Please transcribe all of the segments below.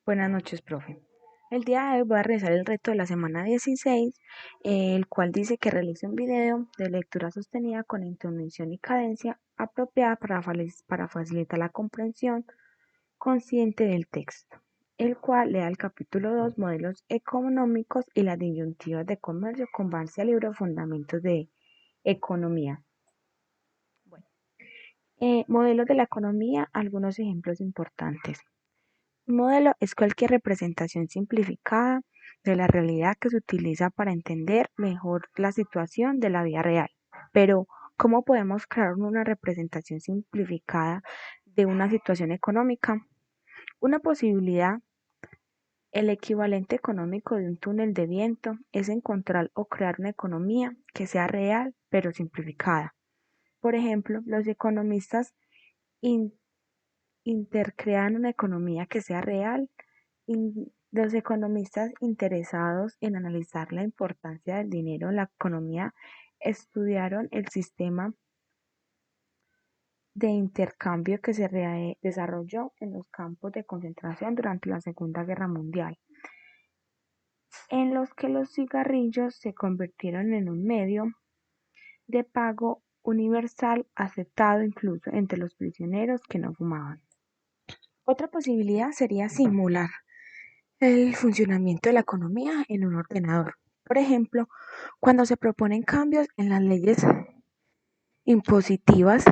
Buenas noches, profe. El día de hoy voy a realizar el reto de la semana 16, el cual dice que realice un video de lectura sostenida con entonación y cadencia apropiada para facilitar la comprensión consciente del texto, el cual lea el capítulo 2, modelos económicos y las disyuntivas de comercio con base al libro Fundamentos de Economía. Bueno, modelos de la economía, algunos ejemplos importantes. Un modelo es cualquier representación simplificada de la realidad que se utiliza para entender mejor la situación de la vida real. Pero, ¿cómo podemos crear una representación simplificada de una situación económica? Una posibilidad, el equivalente económico de un túnel de viento, es encontrar o crear una economía que sea real pero simplificada. Por ejemplo, los economistas in- intercrean una economía que sea real. Los economistas interesados en analizar la importancia del dinero en la economía estudiaron el sistema de intercambio que se desarrolló en los campos de concentración durante la Segunda Guerra Mundial, en los que los cigarrillos se convirtieron en un medio de pago universal aceptado incluso entre los prisioneros que no fumaban. Otra posibilidad sería simular el funcionamiento de la economía en un ordenador. Por ejemplo, cuando se proponen cambios en las leyes impositivas,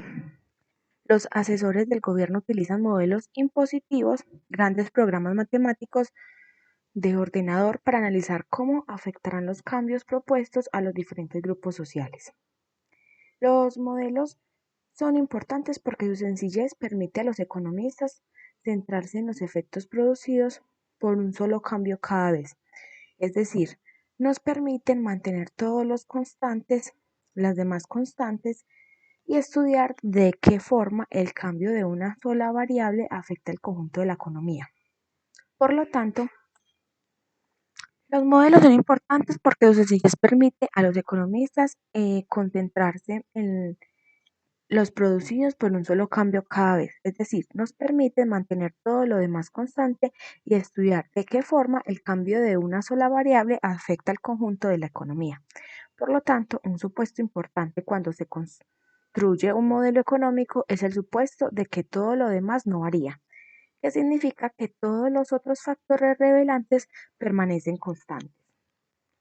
los asesores del gobierno utilizan modelos impositivos, grandes programas matemáticos de ordenador para analizar cómo afectarán los cambios propuestos a los diferentes grupos sociales. Los modelos son importantes porque su sencillez permite a los economistas centrarse en los efectos producidos por un solo cambio cada vez. Es decir, nos permiten mantener todos los constantes, las demás constantes, y estudiar de qué forma el cambio de una sola variable afecta el conjunto de la economía. Por lo tanto, los modelos son importantes porque su sencillez permite a los economistas concentrarse en los producidos por un solo cambio cada vez, es decir, nos permite mantener todo lo demás constante y estudiar de qué forma el cambio de una sola variable afecta al conjunto de la economía. Por lo tanto, un supuesto importante cuando se construye un modelo económico es el supuesto de que todo lo demás no varía, que significa que todos los otros factores revelantes permanecen constantes.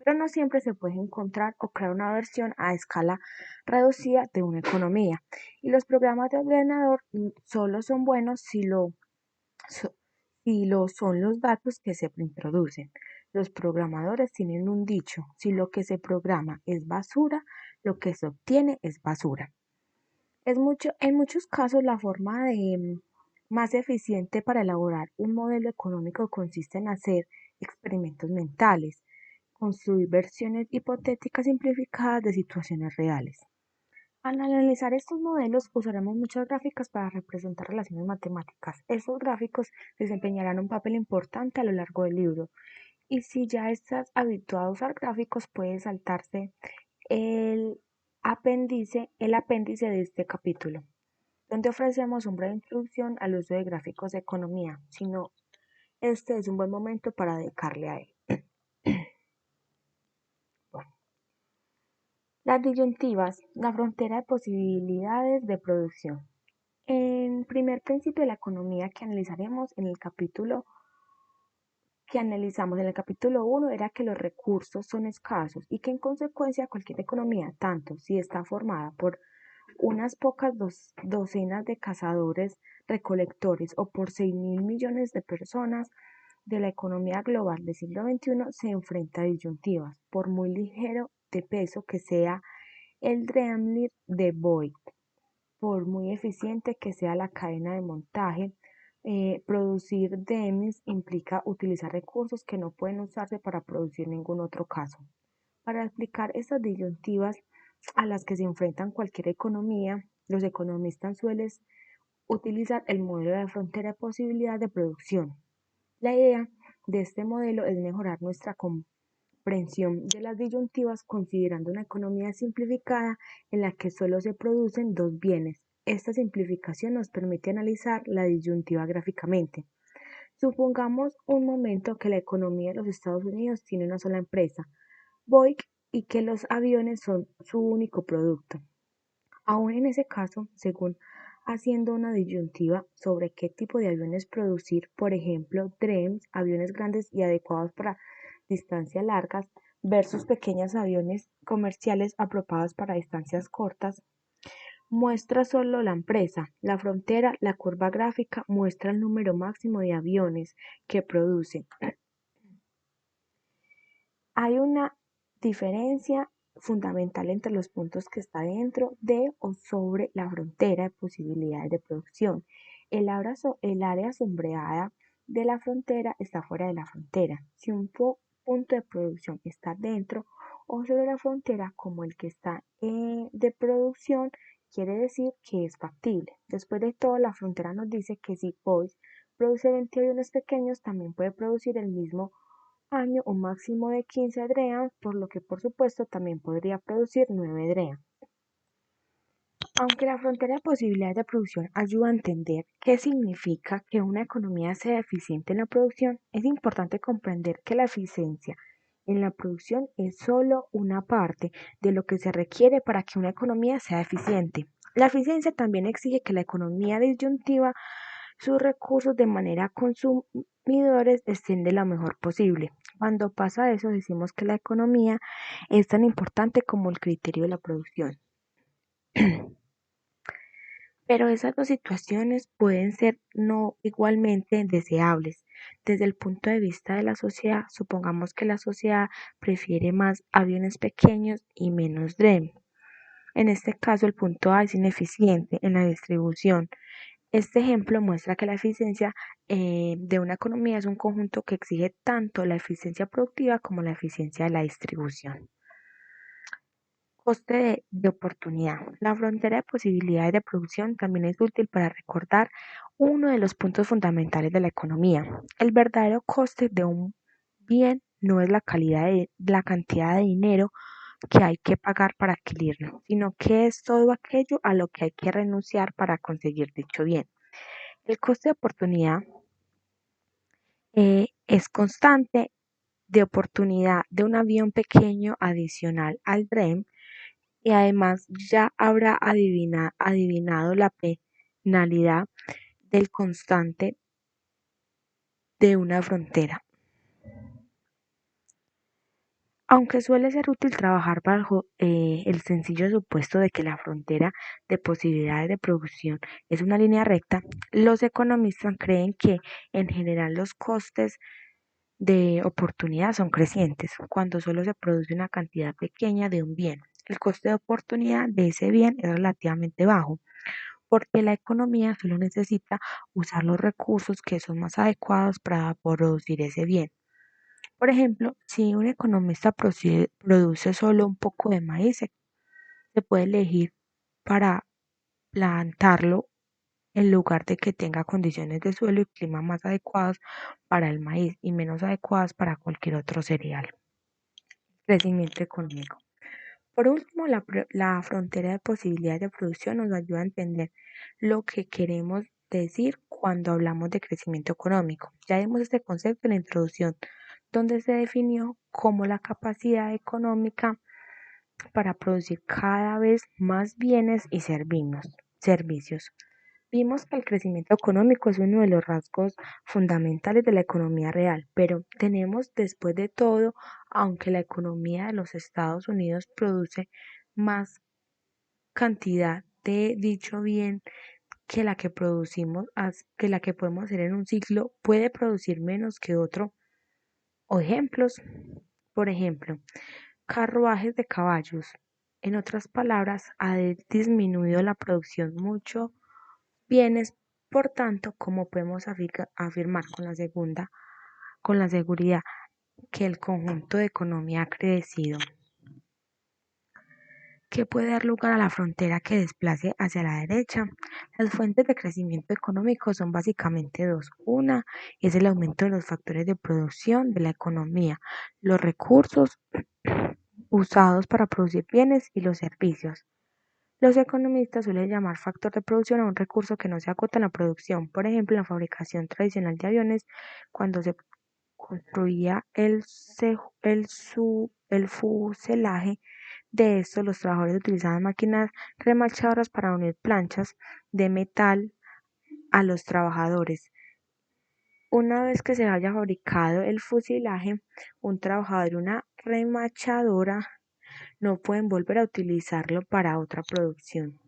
Pero no siempre se puede encontrar o crear una versión a escala reducida de una economía, y los programas de ordenador solo son buenos so- si lo son los datos que se introducen. Los programadores tienen un dicho: si lo que se programa es basura, lo que se obtiene es basura. En muchos casos, la forma más eficiente para elaborar un modelo económico consiste en hacer experimentos mentales, construir versiones hipotéticas simplificadas de situaciones reales. Al analizar estos modelos, usaremos muchas gráficas para representar relaciones matemáticas. Estos gráficos desempeñarán un papel importante a lo largo del libro. Y si ya estás habituado a usar gráficos, puedes saltarse el el apéndice de este capítulo, donde ofrecemos una breve introducción al uso de gráficos de economía. Si no, este es un buen momento para dedicarle a él. Bueno, las disyuntivas, la frontera de posibilidades de producción. El primer principio de la economía que analizaremos en el capítulo que analizamos en el capítulo 1 era que los recursos son escasos y que en consecuencia cualquier economía, tanto si está formada por unas pocas docenas de cazadores recolectores o por 6.000 millones de personas de la economía global del siglo XXI, se enfrenta a disyuntivas, por muy ligero de peso que sea el Dremlin de Boyd, por muy eficiente que sea la cadena de montaje. Producir DEMIS implica utilizar recursos que no pueden usarse para producir ningún otro caso. Para explicar estas disyuntivas a las que se enfrentan cualquier economía, los economistas suelen utilizar el modelo de frontera de posibilidad de producción. La idea de este modelo es mejorar nuestra comprensión de las disyuntivas considerando una economía simplificada en la que solo se producen dos bienes. Esta simplificación nos permite analizar la disyuntiva gráficamente. Supongamos un momento que la economía de los Estados Unidos tiene una sola empresa, Boeing, y que los aviones son su único producto. Aún en ese caso, según haciendo una disyuntiva sobre qué tipo de aviones producir, por ejemplo, Dreams, aviones grandes y adecuados para distancias largas, versus pequeños aviones comerciales apropiados para distancias cortas, muestra solo la empresa. La frontera, la curva gráfica, muestra el número máximo de aviones que produce. Hay una diferencia fundamental entre los puntos que está dentro de o sobre la frontera de posibilidades de producción. El área sombreada de la frontera está fuera de la frontera. Si un punto de producción está dentro o sobre la frontera, como el que está de producción, quiere decir que es factible. Después de todo, la frontera nos dice que si Boeing produce 20 aviones pequeños, también puede producir el mismo año un máximo de 15 DREAM, por lo que por supuesto también podría producir 9 DREAM. Aunque la frontera de posibilidades de producción ayuda a entender qué significa que una economía sea eficiente en la producción, es importante comprender que la eficiencia en la producción es solo una parte de lo que se requiere para que una economía sea eficiente. La eficiencia también exige que la economía disyuntiva sus recursos de manera consumidores estén de la mejor posible. Cuando pasa eso, decimos que la economía es tan importante como el criterio de la producción. Pero esas dos situaciones pueden ser no igualmente deseables. Desde el punto de vista de la sociedad, supongamos que la sociedad prefiere más aviones pequeños y menos DREAM. En este caso, el punto A es ineficiente en la distribución. Este ejemplo muestra que la eficiencia de una economía es un conjunto que exige tanto la eficiencia productiva como la eficiencia de la distribución. Coste de oportunidad. La frontera de posibilidades de producción también es útil para recordar uno de los puntos fundamentales de la economía. El verdadero coste de un bien no es la cantidad de dinero que hay que pagar para adquirirlo, sino que es todo aquello a lo que hay que renunciar para conseguir dicho bien. El coste de oportunidad es constante de oportunidad de un avión pequeño adicional al DREAM y además ya habrá adivinado la penalidad del constante de una frontera. Aunque suele ser útil trabajar bajo el sencillo supuesto de que la frontera de posibilidades de producción es una línea recta, los economistas creen que en general los costes de oportunidad son crecientes cuando solo se produce una cantidad pequeña de un bien. El coste de oportunidad de ese bien es relativamente bajo, porque la economía solo necesita usar los recursos que son más adecuados para producir ese bien. Por ejemplo, si un economista produce solo un poco de maíz, se puede elegir para plantarlo en lugar de que tenga condiciones de suelo y clima más adecuados para el maíz y menos adecuadas para cualquier otro cereal. Crecimiento económico. Por último, la frontera de posibilidades de producción nos ayuda a entender lo que queremos decir cuando hablamos de crecimiento económico. Ya vimos este concepto en la introducción, donde se definió como la capacidad económica para producir cada vez más bienes y servicios. Vimos que el crecimiento económico es uno de los rasgos fundamentales de la economía real, pero tenemos después de todo, aunque la economía de los Estados Unidos produce más cantidad de dicho bien que la que producimos, que la que podemos hacer en un ciclo, puede producir menos que otro. O ejemplos, por ejemplo, carruajes de caballos. En otras palabras, ha disminuido la producción mucho bienes, por tanto, como podemos afirmar con la seguridad que el conjunto de economía ha crecido, que puede dar lugar a la frontera que desplace hacia la derecha. Las fuentes de crecimiento económico son básicamente dos. Una es el aumento de los factores de producción de la economía, los recursos usados para producir bienes y los servicios. Los economistas suelen llamar factor de producción a un recurso que no se acota en la producción. Por ejemplo, en la fabricación tradicional de aviones, cuando se construía el fuselaje de estos, los trabajadores utilizaban máquinas remachadoras para unir planchas de metal a los trabajadores. Una vez que se haya fabricado el fuselaje, un trabajador y una remachadora no pueden volver a utilizarlo para otra producción.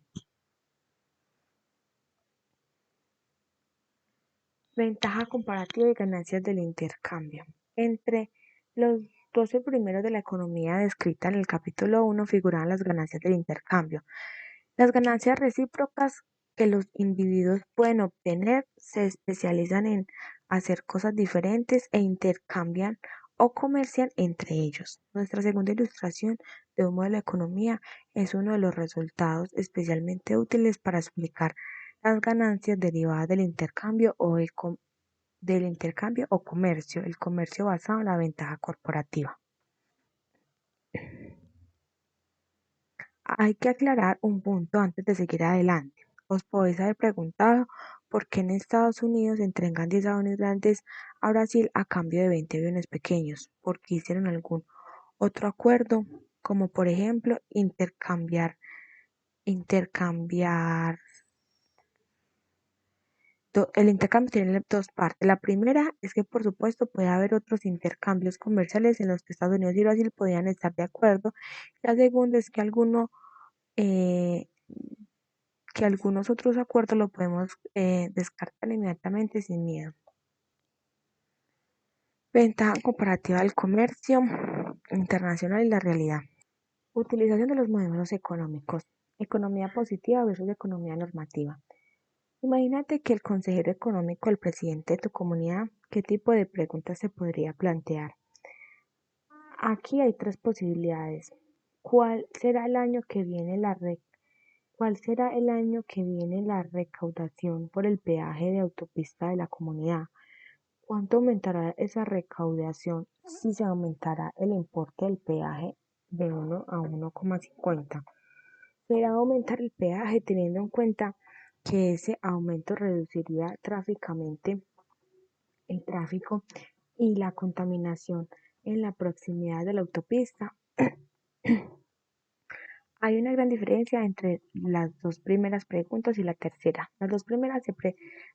Ventaja comparativa y ganancias del intercambio. Entre los 12 primeros de la economía descrita en el capítulo 1 figuran las ganancias del intercambio. Las ganancias recíprocas que los individuos pueden obtener se especializan en hacer cosas diferentes e intercambian o comercian entre ellos. Nuestra segunda ilustración de un modelo de economía es uno de los resultados especialmente útiles para explicar las ganancias derivadas del intercambio o comercio, el comercio basado en la ventaja corporativa. Hay que aclarar un punto antes de seguir adelante. Os podéis haber preguntado por qué en Estados Unidos entregan 10 aviones grandes a Brasil a cambio de 20 aviones pequeños, porque hicieron algún otro acuerdo, como por ejemplo intercambiar. El intercambio tiene dos partes. La primera es que, por supuesto, puede haber otros intercambios comerciales en los que Estados Unidos y Brasil podían estar de acuerdo. La segunda es eh, que algunos otros acuerdos lo podemos descartar inmediatamente sin miedo. Ventaja comparativa del comercio internacional y la realidad. Utilización de los modelos económicos. Economía positiva versus economía normativa. Imagínate que el consejero económico, el presidente de tu comunidad, ¿qué tipo de preguntas se podría plantear? Aquí hay tres posibilidades. ¿Cuál será el año que viene ¿Cuál será el año que viene la recaudación por el peaje de autopista de la comunidad? ¿Cuánto aumentará esa recaudación si se aumentará el importe del peaje de 1 a 1,50? ¿Será aumentar el peaje teniendo en cuenta que ese aumento reduciría tráficamente el tráfico y la contaminación en la proximidad de la autopista? Hay una gran diferencia entre las dos primeras preguntas y la tercera. Las dos primeras se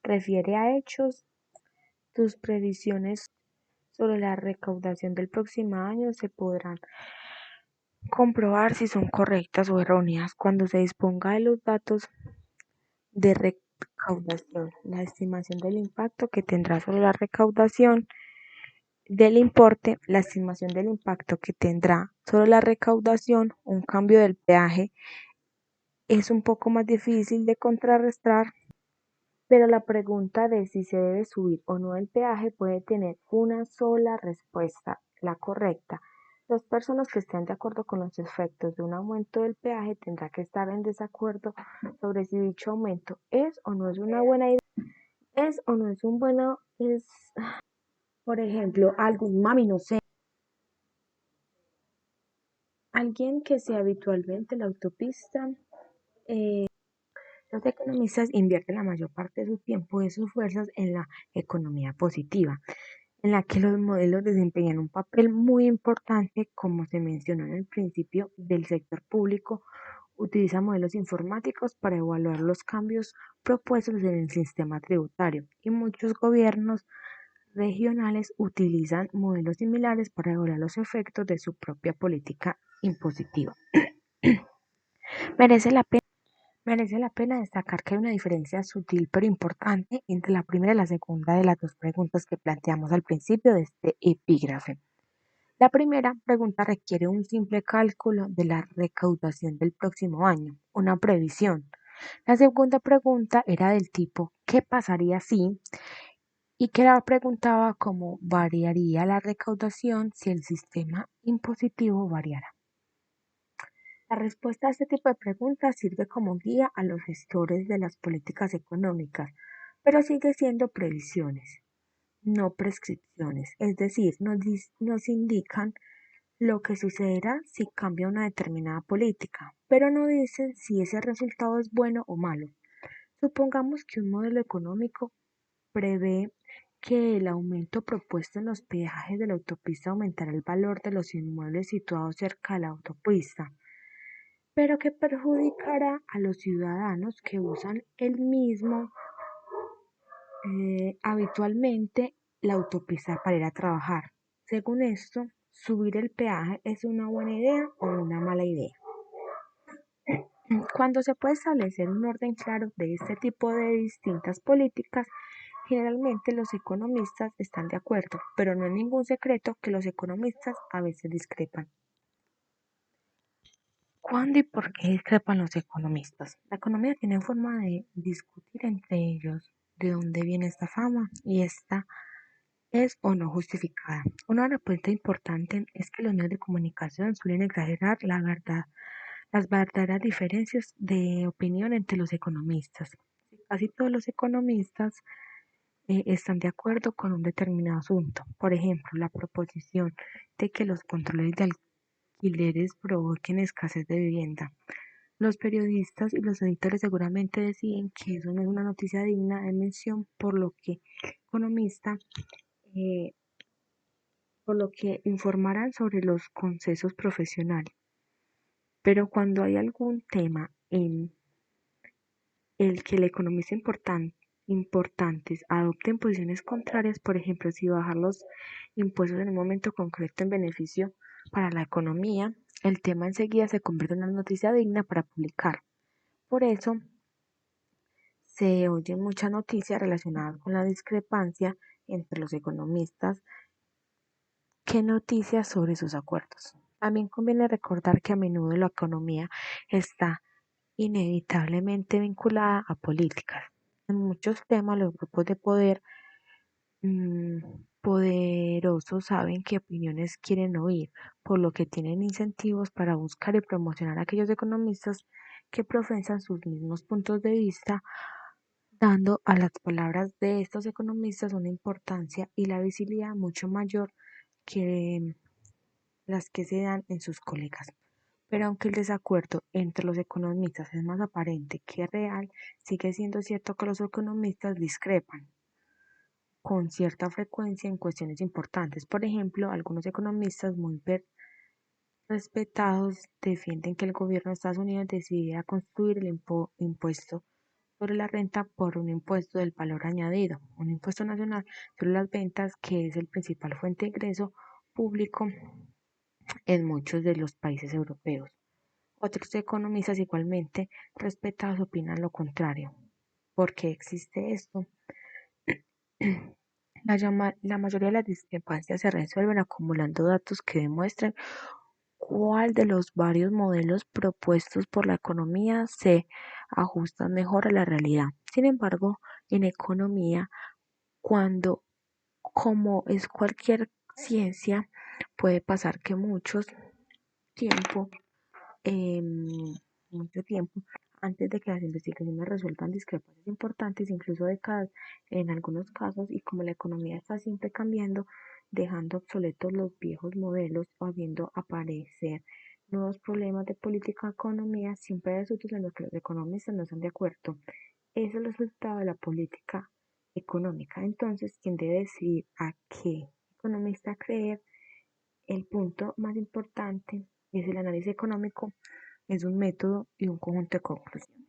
refiere a hechos. Tus previsiones sobre la recaudación del próximo año se podrán comprobar si son correctas o erróneas cuando se disponga de los datos de recaudación. La estimación del impacto que tendrá sobre la recaudación del importe, la estimación del impacto que tendrá sobre la recaudación, un cambio del peaje es un poco más difícil de contrarrestar, pero la pregunta de si se debe subir o no el peaje puede tener una sola respuesta, la correcta. Las personas que estén de acuerdo con los efectos de un aumento del peaje tendrán que estar en desacuerdo sobre si dicho aumento es o no es una buena idea, es o no es un bueno, por ejemplo, no sé, alguien que sea habitualmente en la autopista. Los economistas invierten la mayor parte de su tiempo y sus fuerzas en la economía positiva, en la que los modelos desempeñan un papel muy importante, como se mencionó en el principio del sector público, utiliza modelos informáticos para evaluar los cambios propuestos en el sistema tributario y muchos gobiernos regionales utilizan modelos similares para evaluar los efectos de su propia política impositiva. Merece la pena Merece la pena destacar que hay una diferencia sutil pero importante entre la primera y la segunda de las dos preguntas que planteamos al principio de este epígrafe. La primera pregunta requiere un simple cálculo de la recaudación del próximo año, una previsión. La segunda pregunta era del tipo ¿qué pasaría si? Y que la preguntaba cómo variaría la recaudación si el sistema impositivo variara. La respuesta a este tipo de preguntas sirve como guía a los gestores de las políticas económicas, pero sigue siendo previsiones, no prescripciones, es decir, nos indican lo que sucederá si cambia una determinada política, pero no dicen si ese resultado es bueno o malo. Supongamos que un modelo económico prevé que el aumento propuesto en los peajes de la autopista aumentará el valor de los inmuebles situados cerca de la autopista, pero que perjudicará a los ciudadanos que usan el mismo habitualmente la autopista para ir a trabajar. Según esto, subir el peaje es una buena idea o una mala idea. Cuando se puede establecer un orden claro de este tipo de distintas políticas, generalmente los economistas están de acuerdo, pero no es ningún secreto que los economistas a veces discrepan. ¿Cuándo y por qué discrepan los economistas? La economía tiene forma de discutir entre ellos de dónde viene esta fama y esta es o no justificada. Una respuesta importante es que los medios de comunicación suelen exagerar las verdaderas diferencias de opinión entre los economistas. Casi todos los economistas están de acuerdo con un determinado asunto. Por ejemplo, la proposición de que los controles de alquileres provoquen escasez de vivienda. Los periodistas y los editores seguramente deciden que eso no es una noticia digna de mención, economista, eh, por lo que informarán sobre los consensos profesionales. Pero cuando hay algún tema en el que el economista importantes adopten posiciones contrarias, por ejemplo, si bajar los impuestos en un momento concreto en beneficio para la economía, el tema enseguida se convierte en una noticia digna para publicar. Por eso se oyen muchas noticias relacionadas con la discrepancia entre los economistas que noticias sobre sus acuerdos. También conviene recordar que a menudo la economía está inevitablemente vinculada a políticas. En muchos temas los grupos de poder mm, poderosos saben qué opiniones quieren oír, por lo que tienen incentivos para buscar y promocionar a aquellos economistas que profesan sus mismos puntos de vista, dando a las palabras de estos economistas una importancia y la visibilidad mucho mayor que las que se dan en sus colegas. Pero aunque el desacuerdo entre los economistas es más aparente que real, sigue siendo cierto que los economistas discrepan con cierta frecuencia en cuestiones importantes. Por ejemplo, algunos economistas muy respetados defienden que el gobierno de Estados Unidos decidiera constituir el impuesto sobre la renta por un impuesto del valor añadido, un impuesto nacional sobre las ventas que es el principal fuente de ingreso público en muchos de los países europeos. Otros economistas igualmente respetados opinan lo contrario. ¿Por qué existe esto? La mayoría de las discrepancias se resuelven acumulando datos que demuestren cuál de los varios modelos propuestos por la economía se ajusta mejor a la realidad. Sin embargo, en economía, cuando, como es cualquier ciencia, puede pasar que tiempo mucho tiempo antes de que las investigaciones resuelvan discrepancias importantes, incluso décadas en algunos casos, y como la economía está siempre cambiando, dejando obsoletos los viejos modelos o habiendo aparecer nuevos problemas de política economía, siempre hay asuntos en los que los economistas no están de acuerdo. Eso es el resultado de la política económica. Entonces, ¿quién debe decidir a qué economista creer? El punto más importante es el análisis económico, es un método y un conjunto de conclusiones.